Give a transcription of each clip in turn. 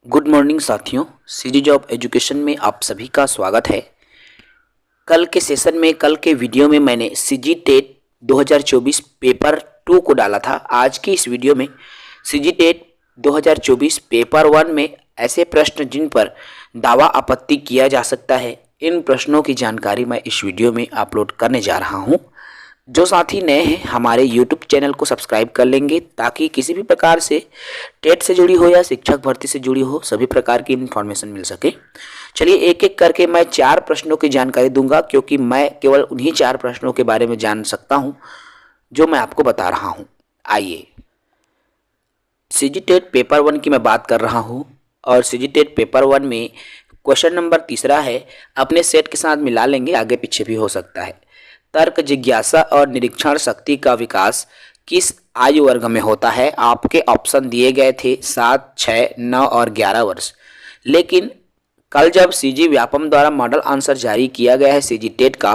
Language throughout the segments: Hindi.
गुड मॉर्निंग साथियों, सीजी जॉब एजुकेशन में आप सभी का स्वागत है। कल के वीडियो में मैंने सीजी टेट 2024 पेपर 2 को डाला था। आज की इस वीडियो में सीजी टेट 2024 पेपर 1 में ऐसे प्रश्न जिन पर दावा आपत्ति किया जा सकता है, इन प्रश्नों की जानकारी मैं इस वीडियो में अपलोड करने जा रहा हूं। जो साथी नए हैं हमारे YouTube चैनल को सब्सक्राइब कर लेंगे ताकि किसी भी प्रकार से टेट से जुड़ी हो या शिक्षक भर्ती से जुड़ी हो सभी प्रकार की इन्फॉर्मेशन मिल सके। चलिए एक एक करके मैं 4 प्रश्नों की जानकारी दूंगा, क्योंकि मैं केवल उन्हीं 4 प्रश्नों के बारे में जान सकता हूं जो मैं आपको बता रहा हूं। आइए, सीजी टेट पेपर 1 की मैं बात कर रहा हूं और सीजी टेट पेपर 1 में क्वेश्चन नंबर 3 है। अपने सेट के साथ मिला लेंगे, आगे पीछे भी हो सकता है। तर्क, जिज्ञासा और निरीक्षण शक्ति का विकास किस आयु वर्ग में होता है? आपके ऑप्शन दिए गए थे 7, 6, 9 और 11 वर्ष। लेकिन कल जब सीजी व्यापम द्वारा मॉडल आंसर जारी किया गया है सीजी टेट का,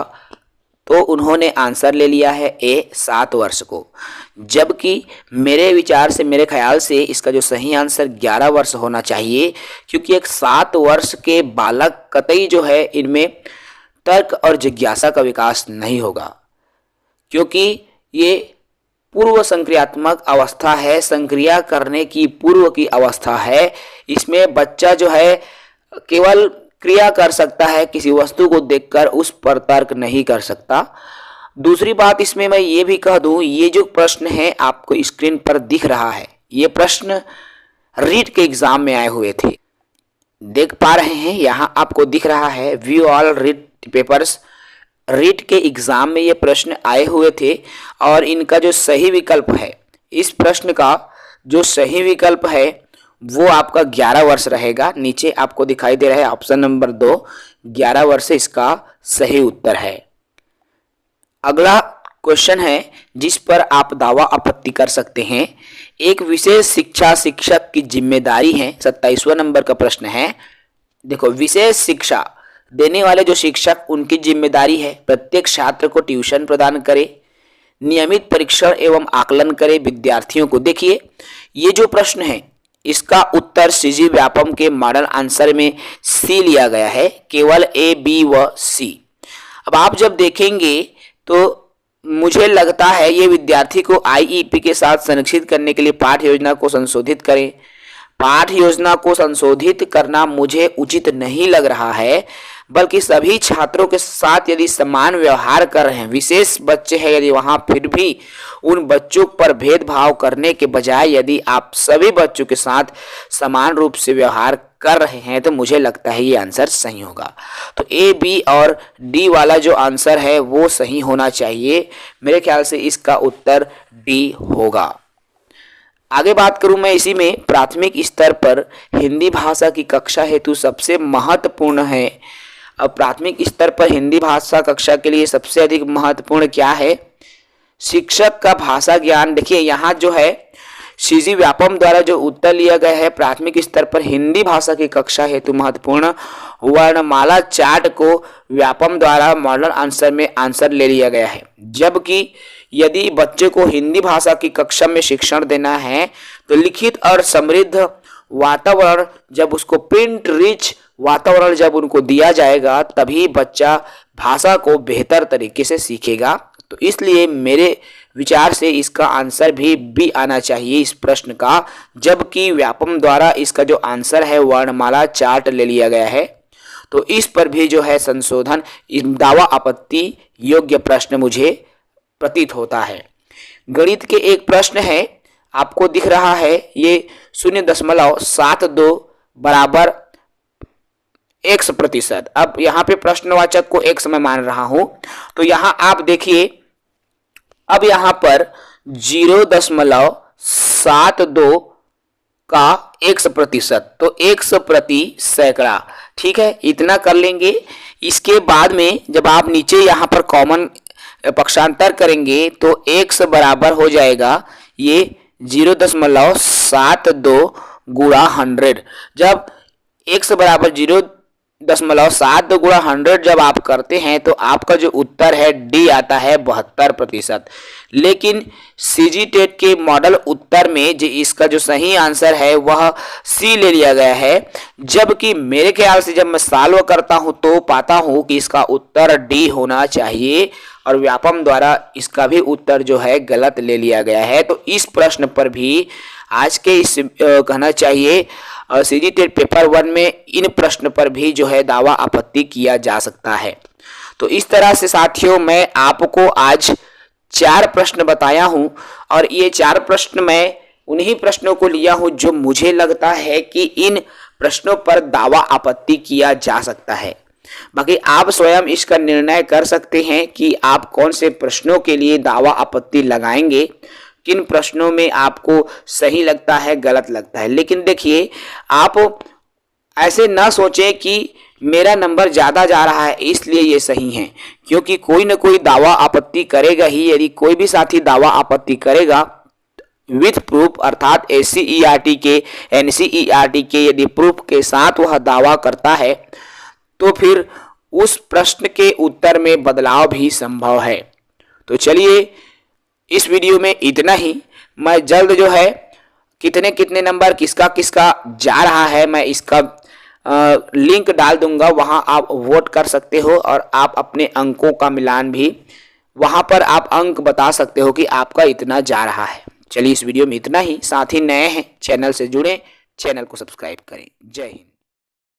तो उन्होंने आंसर ले लिया है ए 7 वर्ष को, जबकि मेरे विचार से, मेरे ख्याल से इसका जो सही आंसर 11 वर्ष होना चाहिए, क्योंकि एक 7 वर्ष के बालक कतई जो है इनमें तर्क और जिज्ञासा का विकास नहीं होगा, क्योंकि ये पूर्व संक्रियात्मक अवस्था है, संक्रिया करने की पूर्व की अवस्था है। इसमें बच्चा जो है केवल क्रिया कर सकता है, किसी वस्तु को देखकर उस पर तर्क नहीं कर सकता। दूसरी बात इसमें मैं ये भी कह दूं, ये जो प्रश्न है आपको स्क्रीन पर दिख रहा है, ये प्रश्न रीट के एग्जाम में आए हुए थे। देख पा रहे हैं, यहाँ आपको दिख रहा है view all REET papers. REET के एग्जाम में ये प्रश्न आए हुए थे और इनका जो सही विकल्प है, इस प्रश्न का जो सही विकल्प है वो आपका 11 वर्ष रहेगा। नीचे आपको दिखाई दे रहा है ऑप्शन नंबर 2, 11 वर्ष इसका सही उत्तर है। अगला क्वेश्चन है जिस पर आप दावा आपत्ति कर सकते हैं। एक विशेष शिक्षा शिक्षक की जिम्मेदारी है, 27वां नंबर का प्रश्न है। देखो, विशेष शिक्षा देने वाले जो शिक्षक, उनकी जिम्मेदारी है प्रत्येक छात्र को ट्यूशन प्रदान करे, नियमित परीक्षण एवं आकलन करे विद्यार्थियों को। देखिए, ये जो प्रश्न है इसका उत्तर सीजी व्यापम के मॉडल आंसर में सी लिया गया है, केवल ए, बी व सी। अब आप जब देखेंगे तो मुझे लगता है ये विद्यार्थी को आईईपी के साथ संरक्षित करने के लिए पाठ्य योजना को संशोधित करें। पाठ्य योजना को संशोधित करना मुझे उचित नहीं लग रहा है, बल्कि सभी छात्रों के साथ यदि समान व्यवहार कर रहे हैं, विशेष बच्चे हैं यदि वहाँ, फिर भी उन बच्चों पर भेदभाव करने के बजाय यदि आप सभी बच्चों के साथ समान रूप से व्यवहार कर रहे हैं, तो मुझे लगता है ये आंसर सही होगा। तो ए, बी और डी वाला जो आंसर है वो सही होना चाहिए। मेरे ख्याल से इसका उत्तर डी होगा। आगे बात करूं मैं इसी में, प्राथमिक स्तर पर हिंदी भाषा की कक्षा हेतु सबसे महत्वपूर्ण है। अब प्राथमिक स्तर पर हिंदी भाषा कक्षा के लिए सबसे अधिक महत्वपूर्ण क्या है? शिक्षक का भाषा ज्ञान। देखिए, यहाँ जो है सीजी व्यापम द्वारा जो उत्तर लिया गया है, प्राथमिक स्तर पर हिंदी भाषा की कक्षा हेतु महत्वपूर्ण वर्णमाला चार्ट को व्यापम द्वारा मॉडल आंसर में आंसर ले लिया गया है। जबकि यदि बच्चे को हिंदी भाषा की कक्षा में शिक्षण देना है तो लिखित और समृद्ध वातावरण, जब उसको प्रिंट रिच वातावरण जब उनको दिया जाएगा, तभी बच्चा भाषा को बेहतर तरीके से सीखेगा। तो इसलिए मेरे विचार से इसका आंसर भी बी आना चाहिए इस प्रश्न का, जबकि व्यापम द्वारा इसका जो आंसर है वर्णमाला चार्ट ले लिया गया है। तो इस पर भी जो है संशोधन, दावा आपत्ति योग्य प्रश्न मुझे प्रतीत होता है। गणित के एक प्रश्न है, आपको दिख रहा है ये 0.72 बराबर x%। अब यहाँ पे प्रश्नवाचक को x मैं मान रहा हूं, तो यहाँ आप देखिए, अब यहाँ पर 0.72 का x%, तो x/100, ठीक है, इतना कर लेंगे। इसके बाद में जब आप नीचे यहाँ पर कॉमन पक्षांतर करेंगे तो x बराबर हो जाएगा ये 0.72 गुणा 100। जब x बराबर 0.7 गुणा 100 जब आप करते हैं तो आपका जो उत्तर है डी आता है 72%। लेकिन सीजी टेट के मॉडल उत्तर में जो इसका जो सही आंसर है वह सी ले लिया गया है, जबकि मेरे ख्याल से जब मैं सॉल्व करता हूं तो पाता हूं कि इसका उत्तर डी होना चाहिए और व्यापम द्वारा इसका भी उत्तर जो है गलत ले लिया गया है। तो इस प्रश्न पर भी आज के इस कहना चाहिए सीजी टेट पेपर 1 में इन प्रश्न पर भी जो है दावा आपत्ति किया जा सकता है। तो इस तरह से साथियों मैं आपको आज 4 प्रश्न बताया हूं और ये 4 प्रश्न मैं उन्हीं प्रश्नों को लिया हूं जो मुझे लगता है कि इन प्रश्नों पर दावा आपत्ति किया जा सकता है। बाकी आप स्वयं इसका निर्णय कर सकते हैं कि आप कौन से प्रश्नों के लिए दावा आपत्ति लगाएंगे, किन प्रश्नों में आपको सही लगता है गलत लगता है। लेकिन देखिए, आप ऐसे ना सोचें कि मेरा नंबर ज़्यादा जा रहा है इसलिए ये सही है, क्योंकि कोई ना कोई दावा आपत्ति करेगा ही। यदि कोई भी साथी दावा आपत्ति करेगा विथ प्रूफ अर्थात SCERT के NCERT के यदि प्रूफ के साथ वह दावा करता है तो फिर उस प्रश्न के उत्तर में बदलाव भी संभव है। तो चलिए इस वीडियो में इतना ही। मैं जल्द जो है कितने कितने नंबर किसका किसका जा रहा है मैं इसका लिंक डाल दूंगा, वहां आप वोट कर सकते हो और आप अपने अंकों का मिलान भी वहां पर आप अंक बता सकते हो कि आपका इतना जा रहा है। चलिए इस वीडियो में इतना ही। साथ ही नए हैं चैनल से जुड़े, चैनल को सब्सक्राइब करें। जय हिंद।